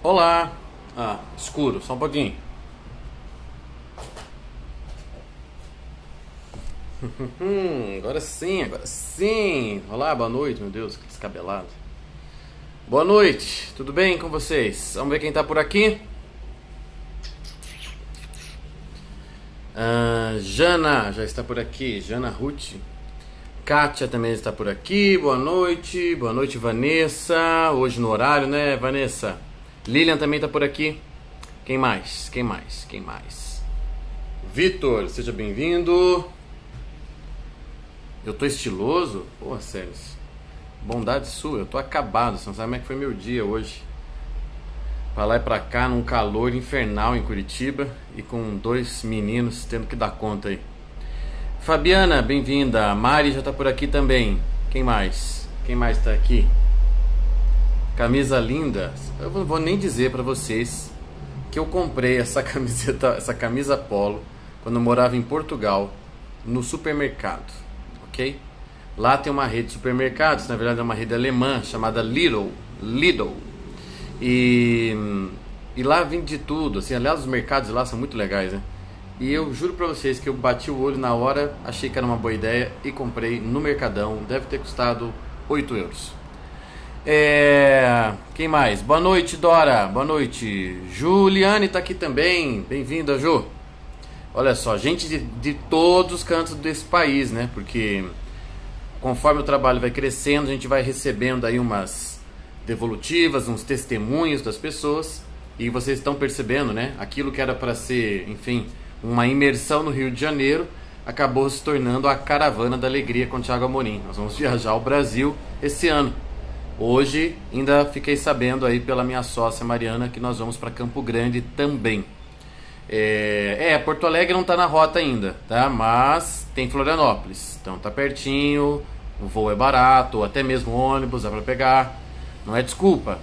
Olá! Ah, escuro, só um pouquinho. Agora sim, agora sim. Olá, boa noite, meu Deus, que descabelado. Boa noite, tudo bem com vocês? Vamos ver quem tá por aqui. Jana já está por aqui, Jana Ruth. Kátia também está por aqui, boa noite Vanessa. Hoje no horário, né, Vanessa? Lilian também está por aqui. Quem mais? Quem mais? Quem mais? Vitor, seja bem-vindo. Eu tô estiloso? Porra, sério. Bondade sua, eu tô acabado. Você não sabe como é que foi meu dia hoje. Pra lá e pra cá, num calor infernal em Curitiba. E com dois meninos tendo que dar conta aí. Fabiana, bem-vinda. Mari já tá por aqui também. Quem mais? Quem mais tá aqui? Camisa linda. Eu não vou nem dizer pra vocês que eu comprei essa camiseta, essa camisa polo, quando eu morava em Portugal, no supermercado. Ok? Lá tem uma rede de supermercados, na verdade é uma rede alemã chamada Lidl. E, e lá vende de tudo, assim, aliás os mercados lá são muito legais, né? E eu juro pra vocês que eu bati o olho na hora, achei que era uma boa ideia e comprei no Mercadão, deve ter custado 8 euros. Quem mais? Boa noite, Dora, boa noite. Juliane tá aqui também, bem-vinda, Ju. Olha só, gente de todos os cantos desse país, né? Porque conforme o trabalho vai crescendo, a gente vai recebendo aí umas devolutivas, uns testemunhos das pessoas. E vocês estão percebendo, né? Aquilo que era para ser, enfim, uma imersão no Rio de Janeiro, acabou se tornando a Caravana da Alegria com Thiago Amorim. Nós vamos viajar ao Brasil esse ano. Hoje, ainda fiquei sabendo aí pela minha sócia Mariana que nós vamos para Campo Grande também. Porto Alegre não tá na rota ainda, tá? Mas tem Florianópolis, então tá pertinho, o voo é barato, ou até mesmo ônibus dá pra pegar, não é desculpa.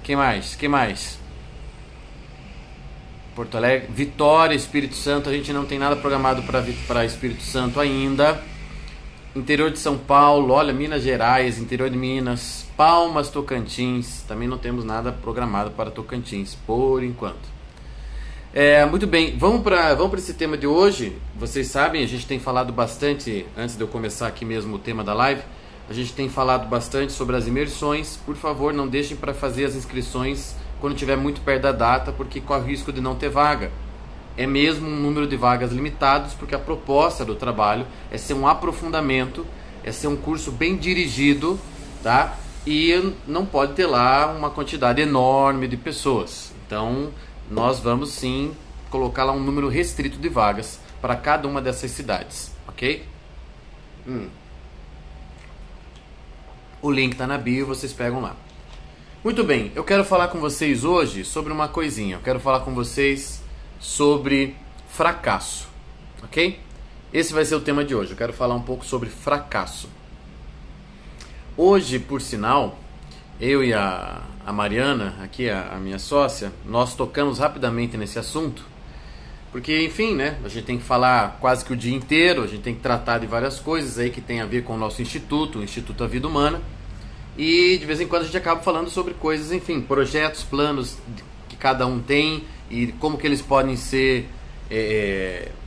Quem mais? Quem mais? Porto Alegre, Vitória, Espírito Santo, a gente não tem nada programado para Espírito Santo ainda. Interior de São Paulo, olha, Minas Gerais, interior de Minas, Palmas, Tocantins, também não temos nada programado para Tocantins, por enquanto. Muito bem, vamos para esse tema de hoje. Vocês sabem, a gente tem falado bastante, antes de eu começar aqui mesmo o tema da live, a gente tem falado bastante sobre as imersões. Por favor, não deixem para fazer as inscrições quando estiver muito perto da data, porque corre o risco de não ter vaga. É mesmo um número de vagas limitados, porque a proposta do trabalho é ser um aprofundamento, é ser um curso bem dirigido, tá? E não pode ter lá uma quantidade enorme de pessoas. Então, nós vamos sim colocar lá um número restrito de vagas para cada uma dessas cidades, ok? O link está na bio, vocês pegam lá. Muito bem, eu quero falar com vocês hoje sobre uma coisinha. Eu quero falar com vocês sobre fracasso, ok? Esse vai ser o tema de hoje. Eu quero falar um pouco sobre fracasso. Hoje, por sinal, eu e a Mariana, aqui a minha sócia, nós tocamos rapidamente nesse assunto, porque, enfim, né, a gente tem que falar quase que o dia inteiro, a gente tem que tratar de várias coisas aí que tem a ver com o nosso instituto, o Instituto da Vida Humana, e de vez em quando a gente acaba falando sobre coisas, enfim, projetos, planos que cada um tem e como que eles podem ser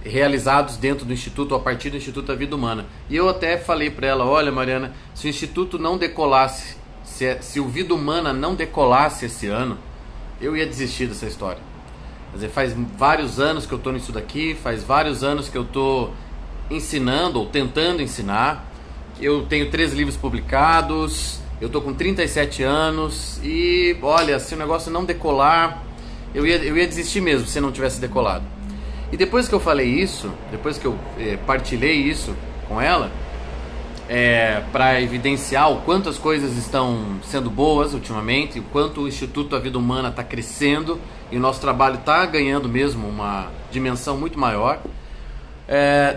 realizados dentro do Instituto ou a partir do Instituto da Vida Humana. E eu até falei para ela, olha, Mariana, se o Instituto não decolasse, se o Vida Humana não decolasse esse ano, eu ia desistir dessa história. Quer dizer, faz vários anos que eu estou nisso daqui, faz vários anos que eu estou ensinando ou tentando ensinar. Eu tenho 3 livros publicados, eu estou com 37 anos e, olha, se o negócio não decolar, eu ia desistir mesmo se não tivesse decolado. E depois que eu falei isso, depois que eu partilhei isso com ela, para evidenciar o quanto as coisas estão sendo boas ultimamente, o quanto o Instituto da Vida Humana está crescendo e o nosso trabalho está ganhando mesmo uma dimensão muito maior.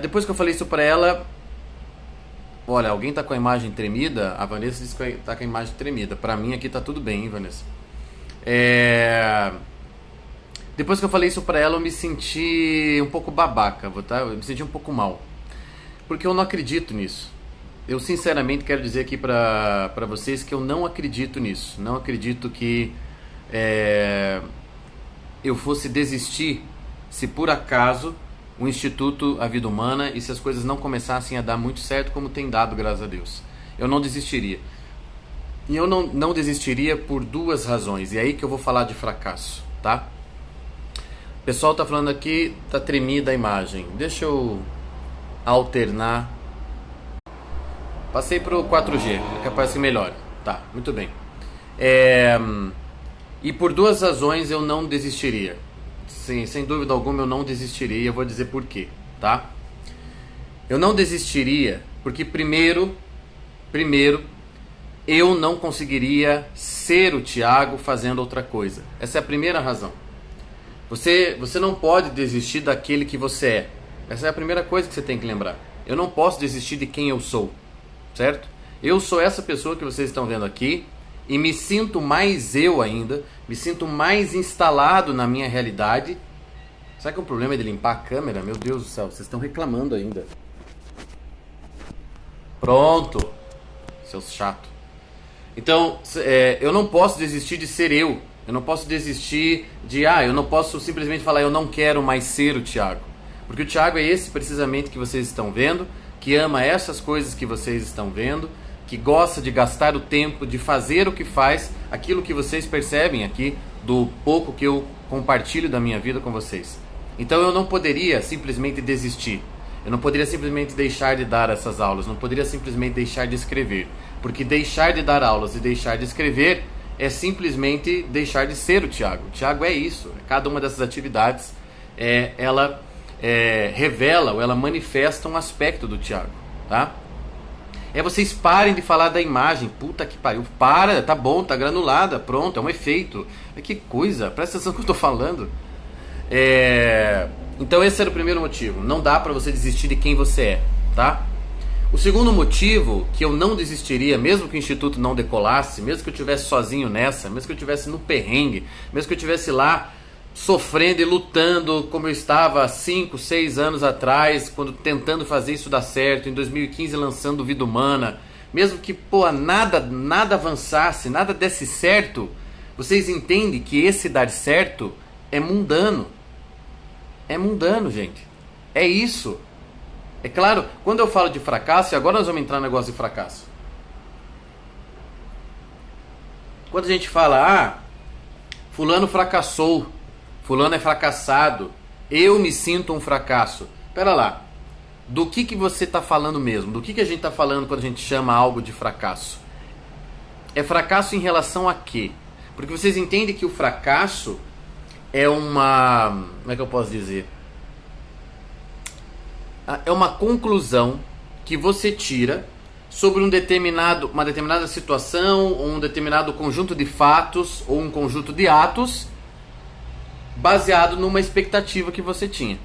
Depois que eu falei isso para ela, olha, alguém está com a imagem tremida? A Vanessa disse que está com a imagem tremida. Para mim aqui está tudo bem, hein, Vanessa? Depois que eu falei isso pra ela, eu me senti um pouco babaca, tá? Eu me senti um pouco mal. Porque eu não acredito nisso. eu sinceramente quero dizer aqui para vocês que eu não acredito nisso. Não acredito que eu fosse desistir se por acaso o Instituto A Vida Humana e se as coisas não começassem a dar muito certo como tem dado, graças a Deus. Eu não desistiria. E eu não desistiria por duas razões. E é aí que eu vou falar de fracasso, tá? O pessoal tá falando aqui, tá tremida a imagem. Deixa eu alternar. Passei pro 4G, é capaz que melhore. Tá, muito bem. E por duas razões eu não desistiria. Sim, sem dúvida alguma eu não desistiria, e eu vou dizer por quê, tá? Eu não desistiria porque primeiro eu não conseguiria ser o Thiago fazendo outra coisa. Essa é a primeira razão. Você não pode desistir daquele que você é. Essa é a primeira coisa que você tem que lembrar. Eu não posso desistir de quem eu sou, certo? Eu sou essa pessoa que vocês estão vendo aqui e me sinto mais eu ainda, me sinto mais instalado na minha realidade. Será que é um problema de limpar a câmera? Meu Deus do céu, vocês estão reclamando ainda. Pronto, seus chato. Então, eu não posso desistir de ser eu. Eu não posso desistir de... eu não posso simplesmente falar eu não quero mais ser o Thiago. Porque o Thiago é esse precisamente que vocês estão vendo, que ama essas coisas que vocês estão vendo, que gosta de gastar o tempo, de fazer o que faz, aquilo que vocês percebem aqui, do pouco que eu compartilho da minha vida com vocês. Então eu não poderia simplesmente desistir. Eu não poderia simplesmente deixar de dar essas aulas, não poderia simplesmente deixar de escrever. Porque deixar de dar aulas e deixar de escrever é simplesmente deixar de ser o Thiago. O Thiago é isso. Cada uma dessas atividades, ela revela ou ela manifesta um aspecto do Thiago, tá? Vocês parem de falar da imagem. Puta que pariu. Para, tá bom, tá granulada, pronto, é um efeito. Que coisa, presta atenção no que eu tô falando. Então esse era o primeiro motivo. Não dá pra você desistir de quem você é, tá? O segundo motivo que eu não desistiria, mesmo que o Instituto não decolasse, mesmo que eu estivesse sozinho nessa, mesmo que eu estivesse no perrengue, mesmo que eu estivesse lá sofrendo e lutando como eu estava 5, 6 anos atrás, quando tentando fazer isso dar certo, em 2015 lançando Vida Humana, mesmo que nada avançasse, nada desse certo, vocês entendem que esse dar certo é mundano. É mundano, gente. É isso. É claro, quando eu falo de fracasso, e agora nós vamos entrar no negócio de fracasso. Quando a gente fala, fulano fracassou, fulano é fracassado, eu me sinto um fracasso. Pera lá, do que você está falando mesmo? Do que a gente está falando quando a gente chama algo de fracasso? É fracasso em relação a quê? Porque vocês entendem que o fracasso é uma... Como é que eu posso dizer? É uma conclusão que você tira sobre uma determinada situação, ou um determinado conjunto de fatos, ou um conjunto de atos, baseado numa expectativa que você tinha,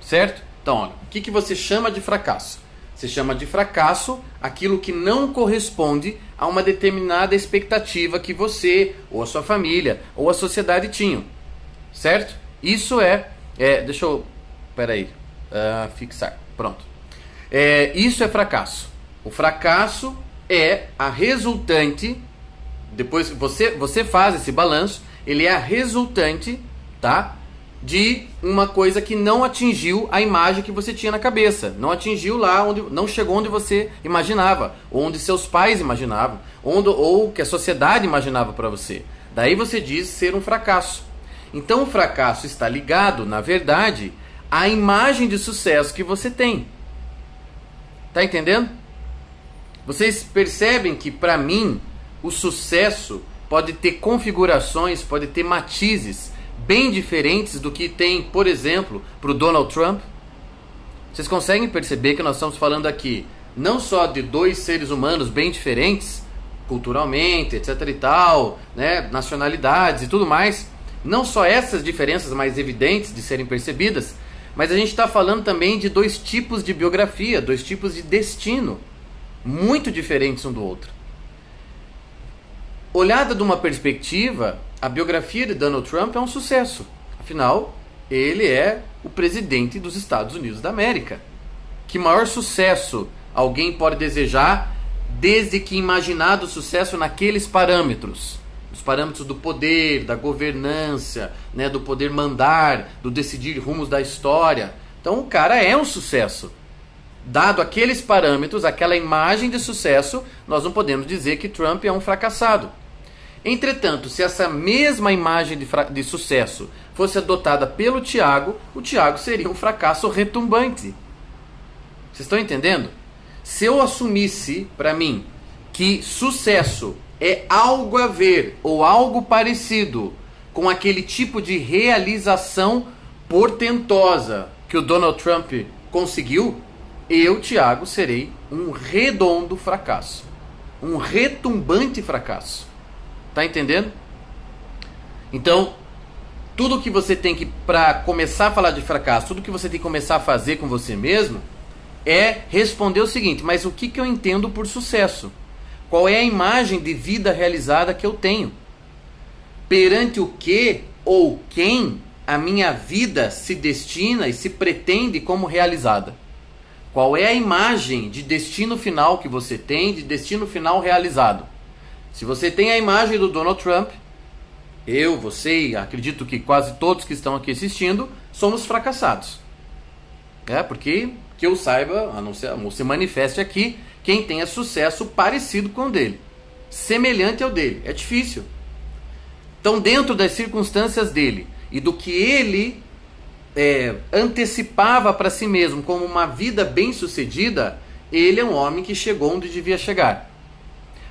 certo? Então, olha, o que você chama de fracasso? Você chama de fracasso aquilo que não corresponde a uma determinada expectativa que você, ou a sua família, ou a sociedade tinham, certo? Isso deixa eu... Peraí. Fixar. Pronto. Isso é fracasso. O fracasso é a resultante... Depois que você faz esse balanço, ele é a resultante, tá, de uma coisa que não atingiu a imagem que você tinha na cabeça. Não atingiu lá, não chegou onde você imaginava, ou onde seus pais imaginavam, ou que a sociedade imaginava para você. Daí você diz ser um fracasso. Então o fracasso está ligado, na verdade, à imagem de sucesso que você tem. Tá entendendo? Vocês percebem que, para mim, o sucesso pode ter configurações, pode ter matizes bem diferentes do que tem, por exemplo, para o Donald Trump? Vocês conseguem perceber que nós estamos falando aqui não só de dois seres humanos bem diferentes, culturalmente, etc e tal, né, nacionalidades e tudo mais, não só essas diferenças mais evidentes de serem percebidas, mas a gente está falando também de dois tipos de biografia, dois tipos de destino, muito diferentes um do outro. Olhada de uma perspectiva, a biografia de Donald Trump é um sucesso. Afinal, ele é o presidente dos Estados Unidos da América. Que maior sucesso alguém pode desejar, desde que imaginado o sucesso naqueles parâmetros. Os parâmetros do poder, da governança, né, do poder mandar, do decidir rumos da história. Então o cara é um sucesso. Dado aqueles parâmetros, aquela imagem de sucesso, nós não podemos dizer que Trump é um fracassado. Entretanto, se essa mesma imagem de sucesso fosse adotada pelo Tiago, o Tiago seria um fracasso retumbante. Vocês estão entendendo? Se eu assumisse para mim que sucesso é algo a ver ou algo parecido com aquele tipo de realização portentosa que o Donald Trump conseguiu, eu, Tiago, serei um redondo fracasso. Um retumbante fracasso. Tá entendendo? Então, tudo que você tem que, para começar a falar de fracasso, tudo que você tem que começar a fazer com você mesmo é responder o seguinte: mas o que eu entendo por sucesso? Qual é a imagem de vida realizada que eu tenho? Perante o que ou quem a minha vida se destina e se pretende como realizada? Qual é a imagem de destino final que você tem, de destino final realizado? Se você tem a imagem do Donald Trump, eu, você e acredito que quase todos que estão aqui assistindo, somos fracassados. Porque, que eu saiba, a não se manifeste aqui, quem tenha sucesso parecido com o dele, semelhante ao dele. É difícil. Então, dentro das circunstâncias dele e do que ele antecipava para si mesmo como uma vida bem-sucedida, ele é um homem que chegou onde devia chegar.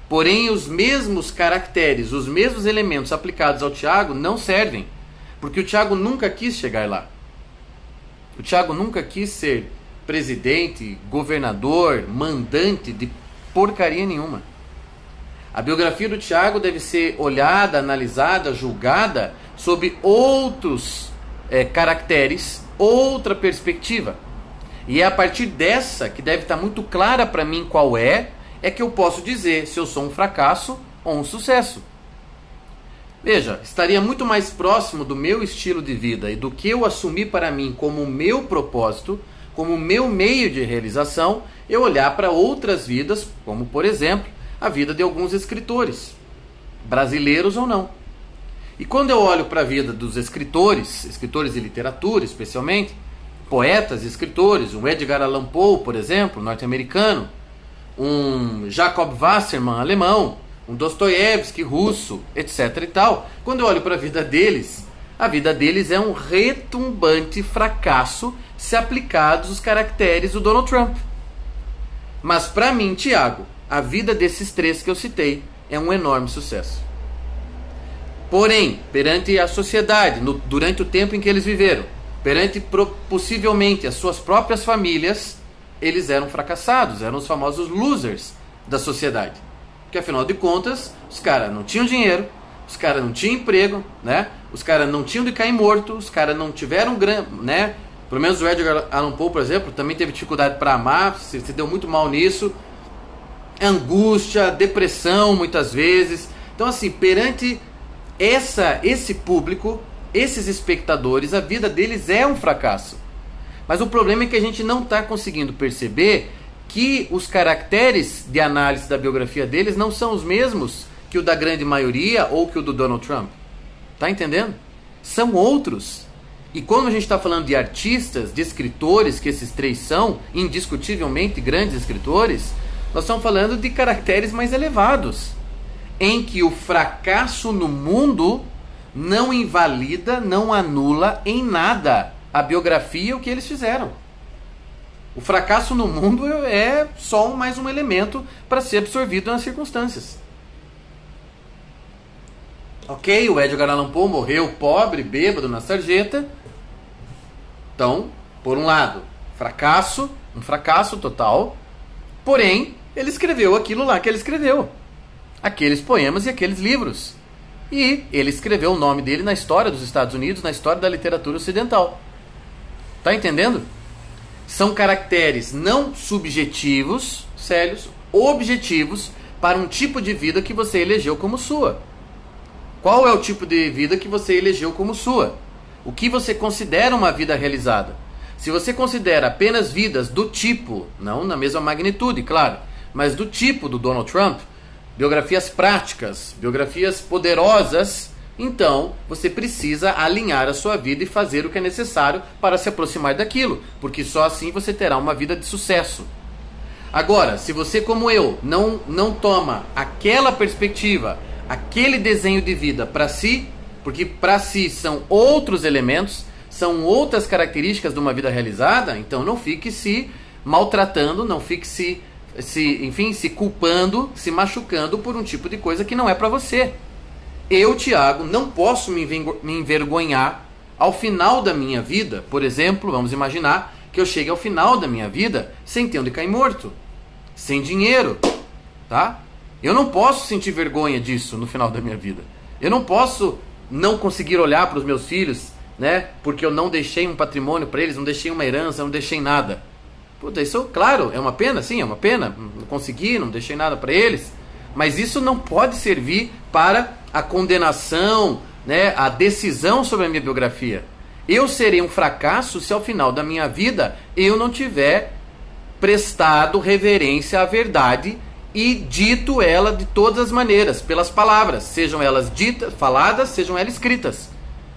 Porém, os mesmos caracteres, os mesmos elementos aplicados ao Tiago não servem, porque o Tiago nunca quis chegar lá. O Tiago nunca quis ser presidente, governador, mandante de porcaria nenhuma. A biografia do Tiago deve ser olhada, analisada, julgada sob outros caracteres, outra perspectiva. E é a partir dessa, que deve estar muito clara para mim qual é que eu posso dizer se eu sou um fracasso ou um sucesso. Veja, estaria muito mais próximo do meu estilo de vida e do que eu assumi para mim como o meu propósito, como o meu meio de realização, eu olhar para outras vidas, como por exemplo, a vida de alguns escritores, brasileiros ou não. E quando eu olho para a vida dos escritores de literatura especialmente, poetas e escritores, um Edgar Allan Poe, por exemplo, norte-americano, um Jacob Wassermann, alemão, um Dostoiévski, russo, etc. e tal. Quando eu olho para a vida deles é um retumbante fracasso se aplicados os caracteres do Donald Trump. Mas para mim, Tiago, a vida desses três que eu citei é um enorme sucesso. Porém, perante a sociedade, durante o tempo em que eles viveram, perante possivelmente as suas próprias famílias, eles eram fracassados, eram os famosos losers da sociedade. Porque afinal de contas, os caras não tinham dinheiro, os caras não tinham emprego, né? Os caras não tinham de cair morto, os caras não tiveram né? Pelo menos o Edgar Allan Poe, por exemplo, também teve dificuldade para amar, se deu muito mal nisso. Angústia, depressão muitas vezes. Então assim, perante esse público, esses espectadores, a vida deles é um fracasso. Mas o problema é que a gente não está conseguindo perceber que os caracteres de análise da biografia deles não são os mesmos que o da grande maioria ou que o do Donald Trump. Tá entendendo? São outros. E quando a gente está falando de artistas, de escritores, que esses três são indiscutivelmente grandes escritores, nós estamos falando de caracteres mais elevados, em que o fracasso no mundo não invalida, não anula em nada a biografia e o que eles fizeram. O fracasso no mundo é só mais um elemento para ser absorvido nas circunstâncias. Ok, o Edgar Allan Poe morreu pobre, bêbado na sarjeta. Então, por um lado, fracasso, um fracasso total. Porém, ele escreveu aquilo lá que ele escreveu. Aqueles poemas e aqueles livros. E ele escreveu o nome dele na história dos Estados Unidos, na história da literatura ocidental. Tá entendendo? São caracteres não subjetivos, sérios, objetivos, para um tipo de vida que você elegeu como sua. Qual é o tipo de vida que você elegeu como sua? O que você considera uma vida realizada? Se você considera apenas vidas do tipo, não na mesma magnitude, claro, mas do tipo do Donald Trump, biografias práticas, biografias poderosas, então você precisa alinhar a sua vida e fazer o que é necessário para se aproximar daquilo, porque só assim você terá uma vida de sucesso. Agora, se você, como eu, não toma aquela perspectiva, aquele desenho de vida para si, porque para si são outros elementos, são outras características de uma vida realizada, então não fique se maltratando, não fique se culpando, se machucando por um tipo de coisa que não é para você. Eu, Tiago, não posso me envergonhar ao final da minha vida. Por exemplo, vamos imaginar que eu chegue ao final da minha vida sem ter onde cair morto, sem dinheiro, tá? Eu não posso sentir vergonha disso no final da minha vida. Eu não posso não conseguir olhar para os meus filhos, né? Porque eu não deixei um patrimônio para eles, não deixei uma herança, não deixei nada. Puta, isso, claro, é uma pena, sim, é uma pena. Não consegui, não deixei nada para eles. Mas isso não pode servir para a condenação, né, a decisão sobre a minha biografia. Eu serei um fracasso se ao final da minha vida eu não tiver prestado reverência à verdade e dito ela de todas as maneiras, pelas palavras, sejam elas ditas, faladas, sejam elas escritas.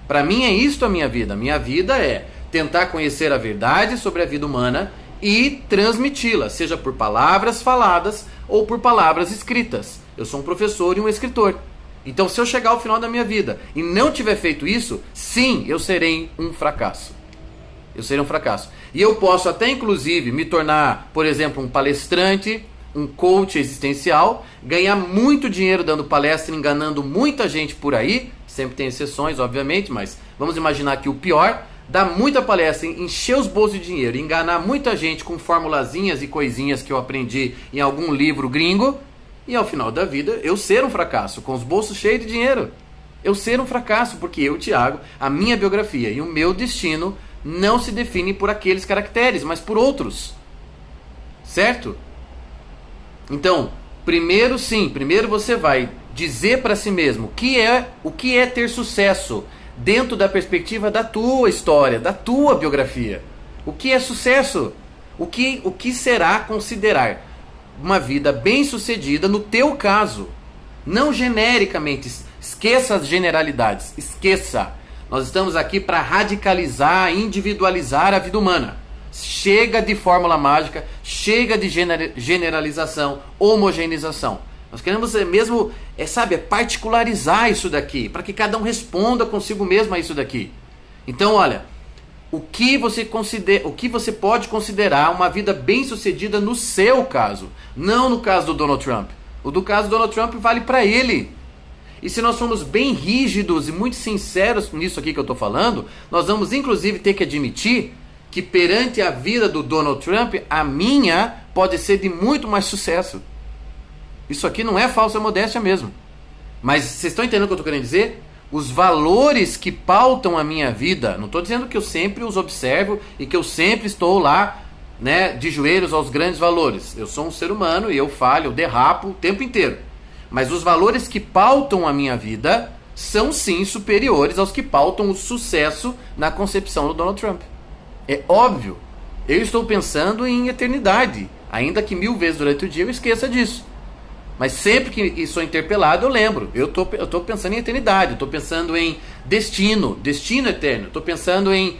Para mim é isto a minha vida. A minha vida é tentar conhecer a verdade sobre a vida humana e transmiti-la, seja por palavras faladas ou por palavras escritas. Eu sou um professor e um escritor. Então, se eu chegar ao final da minha vida e não tiver feito isso, sim, eu serei um fracasso. Eu serei um fracasso. E eu posso até, inclusive, me tornar, por exemplo, um palestrante, um coach existencial, ganhar muito dinheiro dando palestra, enganando muita gente por aí. Sempre tem exceções, obviamente, mas vamos imaginar que o pior, dar muita palestra, encher os bolsos de dinheiro, enganar muita gente com formulazinhas e coisinhas que eu aprendi em algum livro gringo, e ao final da vida eu ser um fracasso, com os bolsos cheios de dinheiro. Eu ser um fracasso, porque eu, Tiago, a minha biografia e o meu destino não se definem por aqueles caracteres, mas por outros. Certo? Então, primeiro você vai dizer para si mesmo o que é ter sucesso dentro da perspectiva da tua história, da tua biografia. O que é sucesso? O que será considerar uma vida bem-sucedida no teu caso? Não genericamente. Esqueça as generalidades. Esqueça. Nós estamos aqui para radicalizar, individualizar a vida humana. Chega de fórmula mágica, chega de generalização, homogeneização. Nós queremos mesmo, particularizar isso daqui, para que cada um responda consigo mesmo a isso daqui. Então, olha, o que você pode considerar uma vida bem-sucedida no seu caso, não no caso do Donald Trump. O do caso do Donald Trump vale para ele. E se nós formos bem rígidos e muito sinceros nisso aqui que eu estou falando, nós vamos inclusive ter que admitir que perante a vida do Donald Trump, a minha pode ser de muito mais sucesso. Isso aqui não é falsa modéstia mesmo. Mas vocês estão entendendo o que eu estou querendo dizer? Os valores que pautam a minha vida, não estou dizendo que eu sempre os observo e que eu sempre estou lá, né, de joelhos aos grandes valores. Eu sou um ser humano e eu falho, eu derrapo o tempo inteiro. Mas os valores que pautam a minha vida são sim superiores aos que pautam o sucesso na concepção do Donald Trump. É óbvio. Eu estou pensando em eternidade, ainda que 1000 vezes durante o dia eu esqueça disso. Mas sempre que sou interpelado eu lembro. Eu estou pensando em eternidade, eu estou pensando em destino eterno. Estou pensando em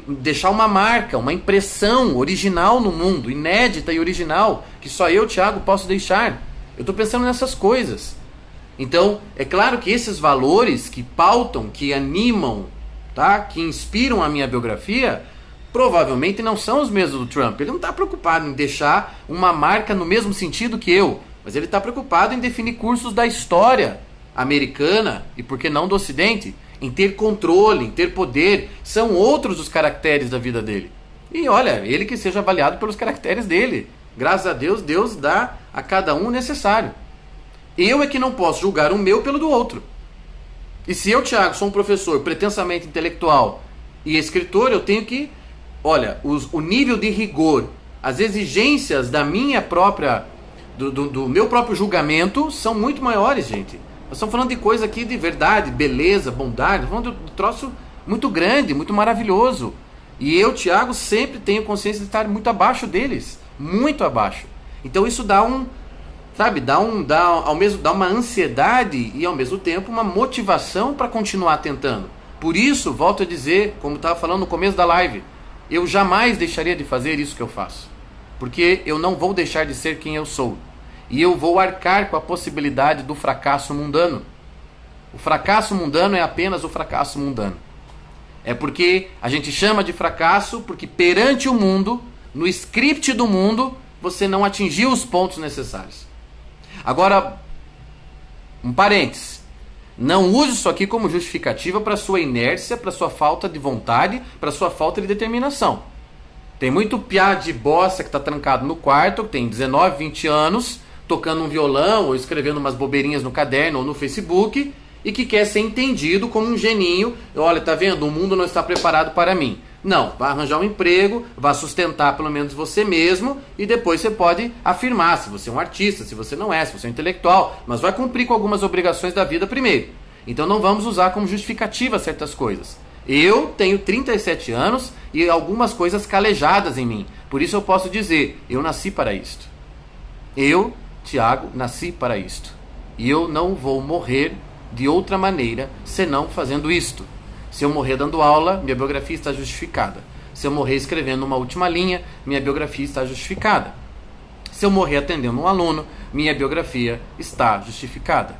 deixar uma marca, uma impressão original no mundo, inédita e original, que só eu, Tiago, posso deixar. Eu estou pensando nessas coisas. Então, é claro que esses valores que pautam, que animam, tá? Que inspiram a minha biografia, provavelmente não são os mesmos do Trump. Ele não está preocupado em deixar uma marca no mesmo sentido que eu, mas ele está preocupado em definir cursos da história americana e, por que não, do Ocidente, em ter controle, em ter poder. São outros os caracteres da vida dele. E olha, ele que seja avaliado pelos caracteres dele. Graças a Deus, Deus dá a cada um o necessário. Eu é que não posso julgar o meu pelo do outro. E se eu, Tiago, sou um professor pretensamente intelectual e escritor, eu tenho que... Olha, o nível de rigor, as exigências da minha própria... Do meu próprio julgamento são muito maiores, gente. Nós estamos falando de coisa aqui de verdade, beleza, bondade. Estamos falando de um troço muito grande, muito maravilhoso. E eu, Tiago, sempre tenho consciência de estar muito abaixo deles. Muito abaixo. Então isso dá dá uma ansiedade e ao mesmo tempo uma motivação para continuar tentando. Por isso, volto a dizer, como estava falando no começo da live, eu jamais deixaria de fazer isso que eu faço. Porque eu não vou deixar de ser quem eu sou. E eu vou arcar com a possibilidade do fracasso mundano. O fracasso mundano é apenas o fracasso mundano. É porque a gente chama de fracasso porque perante o mundo, no script do mundo, você não atingiu os pontos necessários. Agora, um parênteses. Não use isso aqui como justificativa para sua inércia, para sua falta de vontade, para sua falta de determinação. Tem muito piá de bosta que está trancado no quarto, que tem 19, 20 anos, tocando um violão ou escrevendo umas bobeirinhas no caderno ou no Facebook e que quer ser entendido como um geninho. Olha, tá vendo? O mundo não está preparado para mim. Não, vai arranjar um emprego, vai sustentar pelo menos você mesmo e depois você pode afirmar se você é um artista, se você não é, se você é um intelectual, mas vai cumprir com algumas obrigações da vida primeiro. Então não vamos usar como justificativa certas coisas. Eu tenho 37 anos e algumas coisas calejadas em mim. Por isso eu posso dizer, eu nasci para isto. Eu, Tiago, nasci para isto. E eu não vou morrer de outra maneira senão fazendo isto. Se eu morrer dando aula, minha biografia está justificada. Se eu morrer escrevendo uma última linha, minha biografia está justificada. Se eu morrer atendendo um aluno, minha biografia está justificada.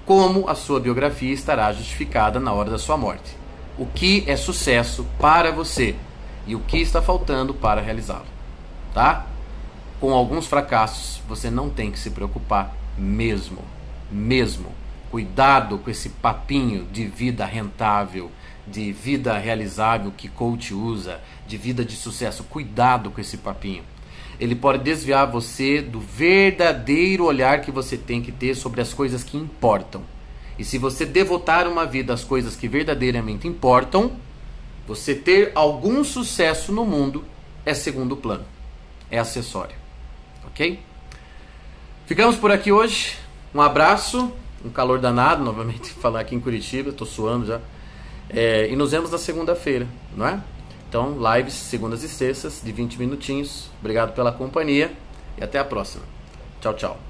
Como a sua biografia estará justificada na hora da sua morte. O que é sucesso para você e o que está faltando para realizá-lo. Tá? Com alguns fracassos, você não tem que se preocupar mesmo. Cuidado com esse papinho de vida rentável, de vida realizável que coach usa, de vida de sucesso. Cuidado com esse papinho. Ele pode desviar você do verdadeiro olhar que você tem que ter sobre as coisas que importam. E se você devotar uma vida às coisas que verdadeiramente importam, você ter algum sucesso no mundo é segundo plano, é acessório. Ok? Ficamos por aqui hoje. Um abraço. Um calor danado, novamente, falar aqui em Curitiba, estou suando já. E nos vemos na segunda-feira, não é? Então, lives segundas e sextas, de 20 minutinhos. Obrigado pela companhia e até a próxima. Tchau, tchau.